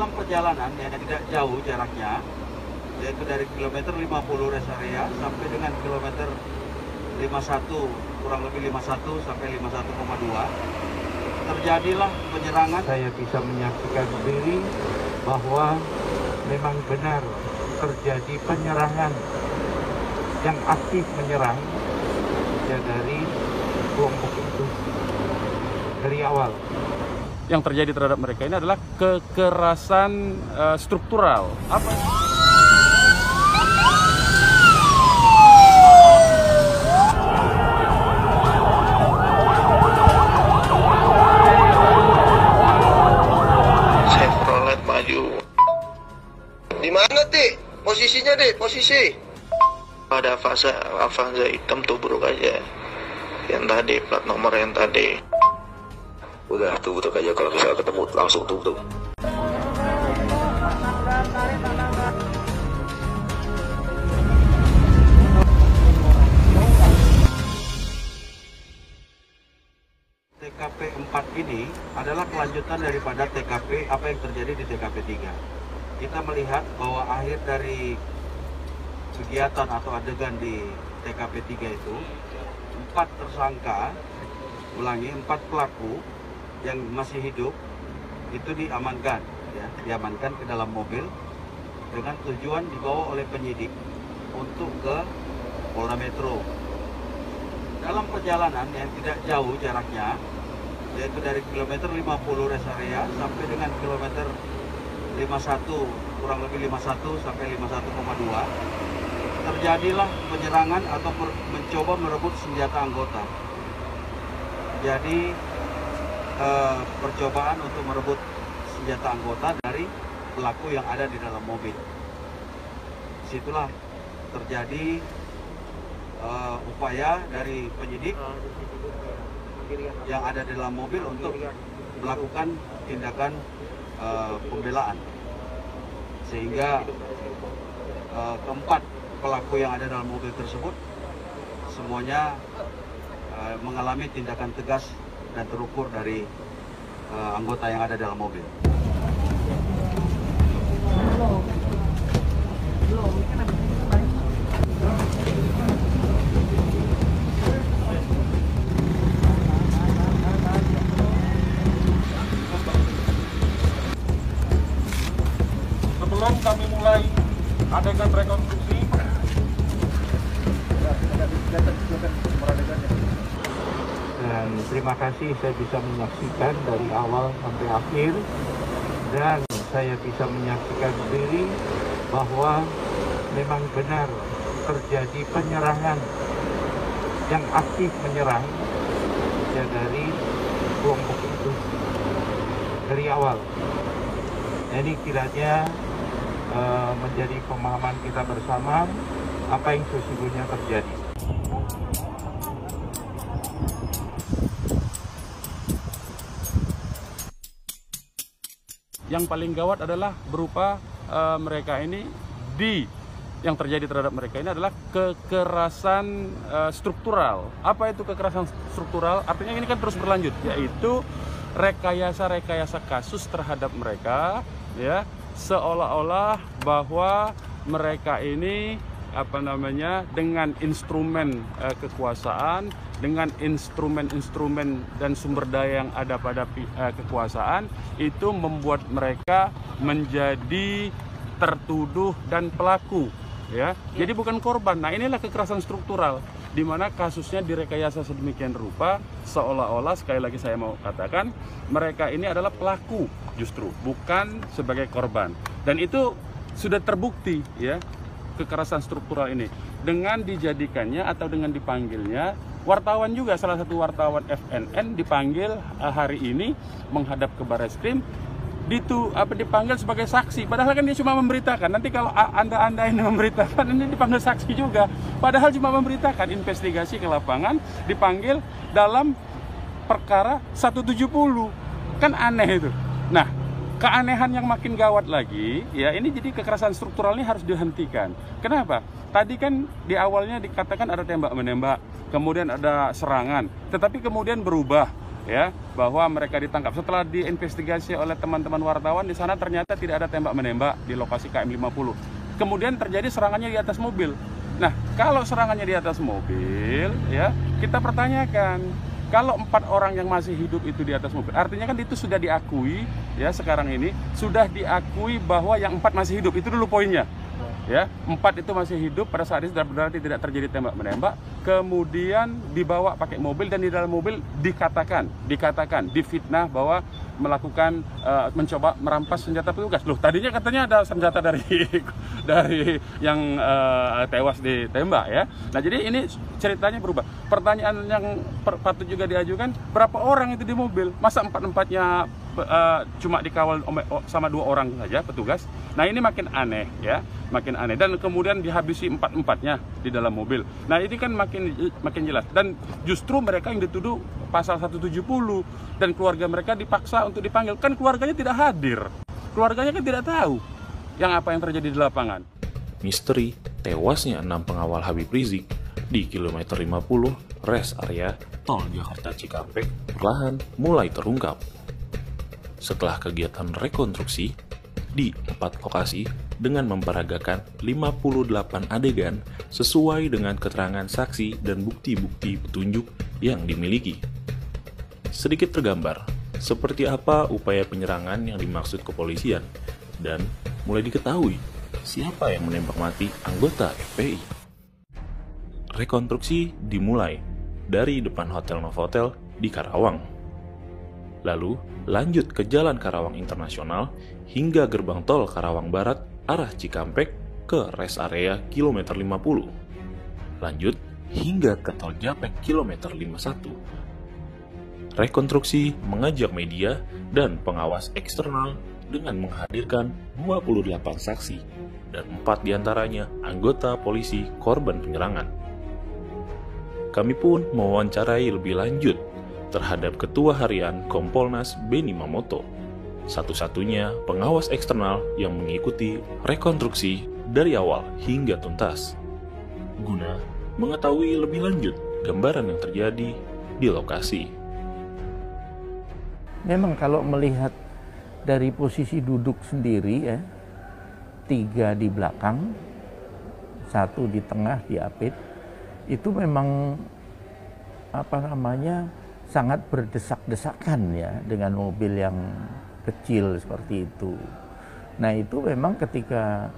dalam perjalanan yang tidak jauh jaraknya, yaitu dari kilometer 50 rest area sampai dengan kilometer 51, kurang lebih 51 sampai 51,2, terjadilah penyerangan. Saya bisa menyaksikan sendiri bahwa memang benar terjadi penyerangan yang aktif menyerang ya dari kelompok itu dari awal. Yang terjadi terhadap mereka ini adalah kekerasan struktural. Apa? Chevrolet maju. Di mana, Ti? Posisinya, Ti? Posisi. Ada Avanza hitam tubruk aja. Yang tadi, plat nomor yang tadi. Udah tubruk aja, kalau misalnya ketemu langsung tubruk. TKP 4 ini adalah kelanjutan daripada TKP apa yang terjadi di TKP 3. Kita melihat bahwa akhir dari kegiatan atau adegan di TKP 3 itu 4 tersangka, 4 pelaku yang masih hidup itu diamankan, ya, diamankan ke dalam mobil dengan tujuan dibawa oleh penyidik untuk ke Polda Metro. Dalam perjalanan yang tidak jauh jaraknya, yaitu dari kilometer 50 rest area sampai dengan kilometer 51, kurang lebih 51 sampai 51,2, terjadilah penyerangan atau mencoba merebut senjata anggota. Jadi percobaan untuk merebut senjata anggota dari pelaku yang ada di dalam mobil. Disitulah terjadi upaya dari penyidik yang ada di dalam mobil untuk melakukan tindakan pembelaan, sehingga keempat pelaku yang ada dalam mobil tersebut semuanya mengalami tindakan tegas dan terukur dari anggota yang ada dalam mobil. Sebelum kami mulai adegan rekonstruksi, dan terima kasih saya bisa menyaksikan dari awal sampai akhir, dan saya bisa menyaksikan sendiri bahwa memang benar terjadi penyerangan yang aktif menyerang ya dari kelompok itu dari awal. Ini kiranya menjadi pemahaman kita bersama apa yang sesungguhnya terjadi. yang paling gawat adalah berupa mereka ini yang terjadi terhadap mereka ini adalah kekerasan struktural. Apa itu kekerasan struktural? Artinya ini kan terus berlanjut, yaitu rekayasa kasus terhadap mereka, ya, seolah-olah bahwa mereka ini dengan instrumen kekuasaan, dengan instrumen-instrumen dan sumber daya yang ada pada kekuasaan, itu membuat mereka menjadi tertuduh dan pelaku, ya. Jadi bukan korban. Nah, inilah kekerasan struktural, di mana kasusnya direkayasa sedemikian rupa, seolah-olah, sekali lagi saya mau katakan, mereka ini adalah pelaku justru, bukan sebagai korban. Dan itu sudah terbukti, ya, kekerasan struktural ini dengan dijadikannya atau dengan dipanggilnya wartawan juga, salah satu wartawan FNN dipanggil hari ini menghadap ke Barreskrim, dipanggil sebagai saksi, padahal kan dia cuma memberitakan. Nanti kalau anda ini memberitakan, ini dipanggil saksi juga, padahal cuma memberitakan investigasi ke lapangan, dipanggil dalam perkara 170, kan aneh itu. Nah, keanehan yang makin gawat lagi, ya, ini jadi kekerasan struktural ini harus dihentikan. Kenapa? Tadi kan di awalnya dikatakan ada tembak-menembak, kemudian ada serangan, tetapi kemudian berubah ya bahwa mereka ditangkap. Setelah diinvestigasi oleh teman-teman wartawan di sana ternyata tidak ada tembak menembak di lokasi KM 50. Kemudian terjadi serangannya di atas mobil. Nah, kalau serangannya di atas mobil, ya kita pertanyakan, kalau 4 orang yang masih hidup itu di atas mobil, artinya kan itu sudah diakui, ya sekarang ini sudah diakui bahwa yang 4 masih hidup. Itu dulu poinnya. Ya, 4 itu masih hidup pada saat itu, berarti tidak terjadi tembak menembak. Kemudian dibawa pakai mobil dan di dalam mobil dikatakan difitnah bahwa melakukan mencoba merampas senjata petugas. Loh, tadinya katanya ada senjata dari yang tewas ditembak, ya. Nah, jadi ini ceritanya berubah. Pertanyaan yang patut juga diajukan, berapa orang itu di mobil? Masa 4-4-nya cuma dikawal sama 2 orang saja petugas? Nah, ini makin aneh, ya, makin aneh. Dan kemudian dihabisi 4-4-nya di dalam mobil. Nah, ini kan makin jelas. Dan justru mereka yang dituduh pasal 170 dan keluarga mereka dipaksa untuk dipanggil. Kan keluarganya tidak hadir. Keluarganya kan tidak tahu apa yang terjadi di lapangan. Misteri tewasnya 6 pengawal Habib Rizik di kilometer 50 rest area tol Jakarta Cikampek perlahan mulai terungkap. Setelah kegiatan rekonstruksi di 4 lokasi dengan memperagakan 58 adegan sesuai dengan keterangan saksi dan bukti-bukti petunjuk yang dimiliki. Sedikit tergambar seperti apa upaya penyerangan yang dimaksud kepolisian dan mulai diketahui siapa yang menembak mati anggota FPI. Rekonstruksi dimulai dari depan Hotel Novotel di Karawang. Lalu lanjut ke Jalan Karawang Internasional hingga gerbang tol Karawang Barat arah Cikampek ke rest area kilometer 50. Lanjut hingga ke tol Japek kilometer 51. Rekonstruksi mengajak media dan pengawas eksternal dengan menghadirkan 28 saksi dan 4 diantaranya anggota polisi korban penyerangan. Kami pun mewawancarai lebih lanjut terhadap Ketua Harian Kompolnas Beni Mamoto, satu-satunya pengawas eksternal yang mengikuti rekonstruksi dari awal hingga tuntas, guna mengetahui lebih lanjut gambaran yang terjadi di lokasi. Memang kalau melihat dari posisi duduk sendiri, ya, 3 di belakang, 1 di tengah di apit, itu memang sangat berdesak-desakan, ya, dengan mobil yang kecil seperti itu. Nah, itu memang ketika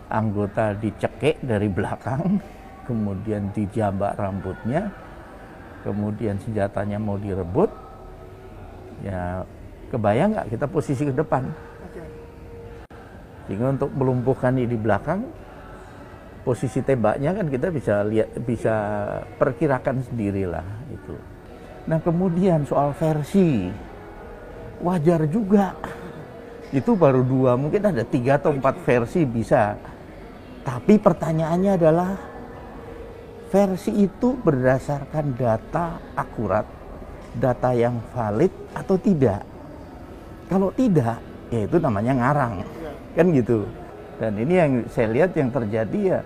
anggota dicekik dari belakang, kemudian dijambak rambutnya, kemudian senjatanya mau direbut, ya kebayang nggak kita posisi ke depan. Sehingga untuk melumpuhkan ini di belakang, posisi tembaknya kan kita bisa perkirakan sendirilah itu. Nah, kemudian soal versi, wajar juga. Itu baru 2, mungkin ada 3 atau 4 versi bisa. Tapi pertanyaannya adalah, versi itu berdasarkan data akurat, data yang valid atau tidak. Kalau tidak, ya itu namanya ngarang, kan gitu. Dan ini yang saya lihat yang terjadi ya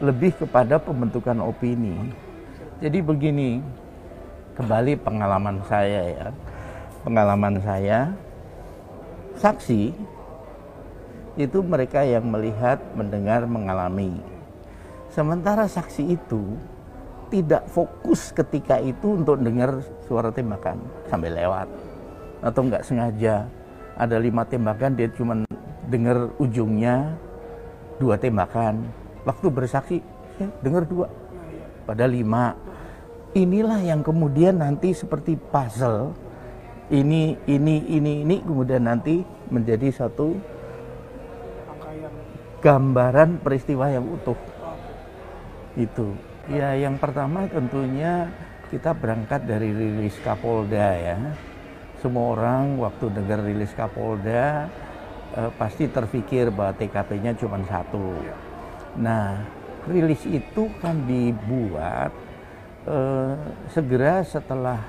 lebih kepada pembentukan opini. Jadi begini, kembali pengalaman saya, ya. Pengalaman saya, saksi itu mereka yang melihat, mendengar, mengalami. Sementara saksi itu tidak fokus ketika itu untuk dengar suara tembakan sampai lewat. Atau nggak sengaja ada 5 tembakan, dia cuma dengar ujungnya 2 tembakan. Waktu bersaksi, dengar 2, padahal 5. Inilah yang kemudian nanti seperti puzzle. Ini, kemudian nanti menjadi satu gambaran peristiwa yang utuh. Itu. Ya, yang pertama tentunya kita berangkat dari rilis Kapolda, ya. Semua orang waktu dengar rilis Kapolda pasti terpikir bahwa TKP-nya cuma 1. Nah, rilis itu kan dibuat segera setelah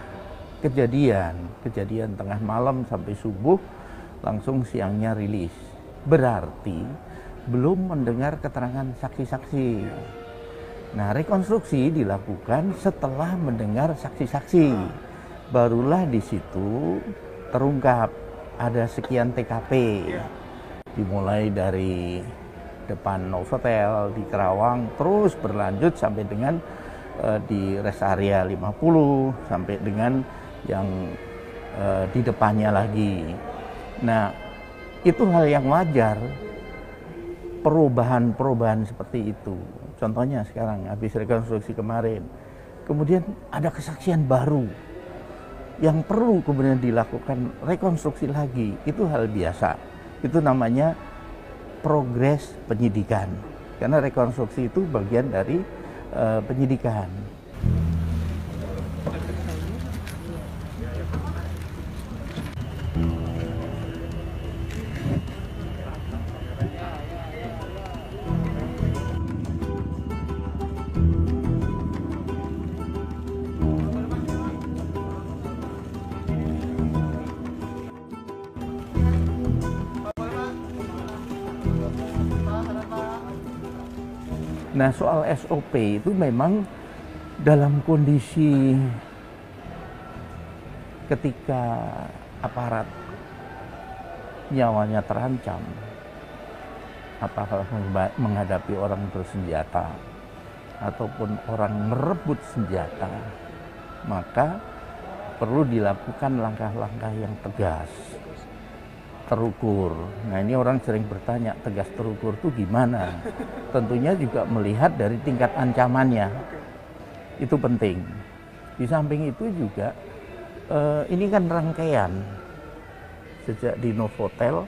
kejadian tengah malam sampai subuh, langsung siangnya rilis. Berarti belum mendengar keterangan saksi-saksi. Nah, rekonstruksi dilakukan setelah mendengar saksi-saksi. barulah di situ terungkap ada sekian TKP, dimulai dari depan Novotel di Kerawang, terus berlanjut sampai dengan di rest area 50, sampai dengan yang di depannya lagi. Nah, itu hal yang wajar, perubahan seperti itu. Contohnya sekarang habis rekonstruksi kemarin, kemudian ada kesaksian baru yang perlu kemudian dilakukan rekonstruksi lagi. Itu hal biasa. Itu namanya progres penyidikan. Karena rekonstruksi itu bagian dari penyidikan. Nah, soal SOP itu memang dalam kondisi ketika aparat nyawanya terancam, apakah menghadapi orang bersenjata ataupun orang merebut senjata, maka perlu dilakukan langkah-langkah yang tegas, terukur. Nah, ini orang sering bertanya, tegas terukur itu gimana? Tentunya juga melihat dari tingkat ancamannya. Itu penting. Di samping itu juga, ini kan rangkaian. Sejak di Novotel,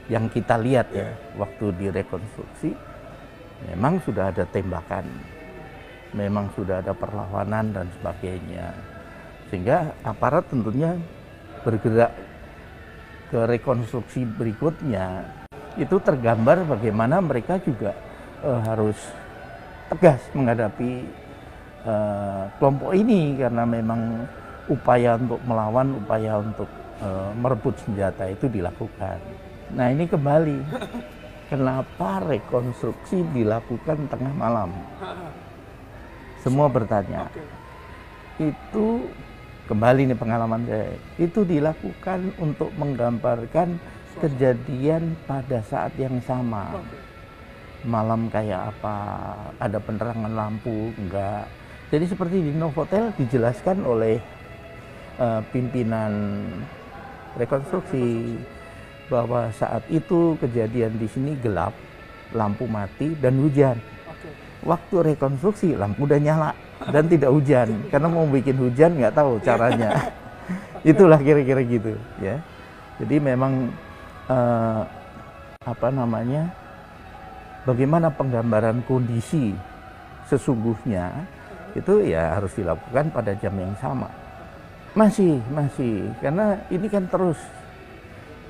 yang kita lihat ya, waktu direkonstruksi, memang sudah ada tembakan. Memang sudah ada perlawanan dan sebagainya. Sehingga aparat tentunya bergerak ke rekonstruksi berikutnya, itu tergambar bagaimana mereka juga harus tegas menghadapi kelompok ini, karena memang upaya untuk melawan, upaya untuk merebut senjata itu dilakukan. Nah, ini kembali, kenapa rekonstruksi dilakukan tengah malam? Semua bertanya. Itu kembali nih pengalaman saya, itu dilakukan untuk menggambarkan kejadian pada saat yang sama. Malam kayak apa, ada penerangan lampu, enggak. Jadi seperti di Novotel dijelaskan oleh pimpinan rekonstruksi bahwa saat itu kejadian di sini gelap, lampu mati dan hujan. Waktu rekonstruksi lampu udah nyala dan tidak hujan, karena mau bikin hujan nggak tahu caranya. Itulah kira-kira gitu ya. Jadi memang bagaimana penggambaran kondisi sesungguhnya itu ya harus dilakukan pada jam yang sama. Masih, karena ini kan terus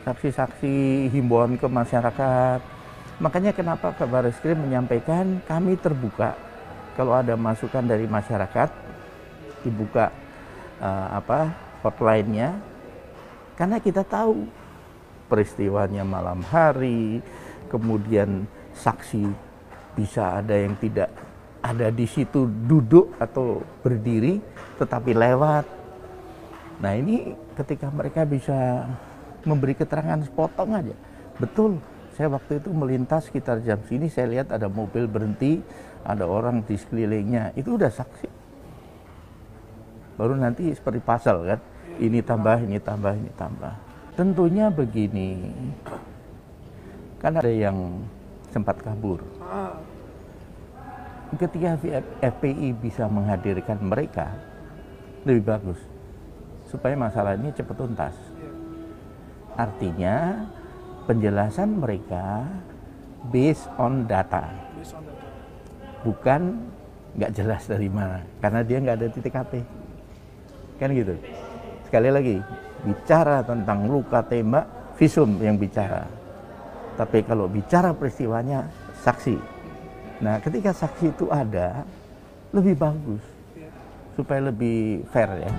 saksi-saksi, himbauan ke masyarakat. Makanya kenapa Kabareskrim menyampaikan kami terbuka kalau ada masukan dari masyarakat, dibuka hotline-nya, karena kita tahu peristiwanya malam hari, kemudian saksi bisa ada yang tidak ada di situ duduk atau berdiri, tetapi lewat. Nah, ini ketika mereka bisa memberi keterangan sepotong aja, betul. Saya waktu itu melintas sekitar jam sini, saya lihat ada mobil berhenti, ada orang di sekelilingnya, itu udah saksi. Baru nanti seperti pasal kan, ini tambah, ini tambah, ini tambah. Tentunya begini, kan ada yang sempat kabur. Ketika FPI bisa menghadirkan mereka, lebih bagus, supaya masalah ini cepat tuntas. Artinya, penjelasan mereka based on data, bukan nggak jelas dari mana, karena dia nggak ada di TKP, kan gitu. Sekali lagi, bicara tentang luka tembak, visum yang bicara, tapi kalau bicara peristiwanya, saksi. Nah, ketika saksi itu ada, lebih bagus, supaya lebih fair ya.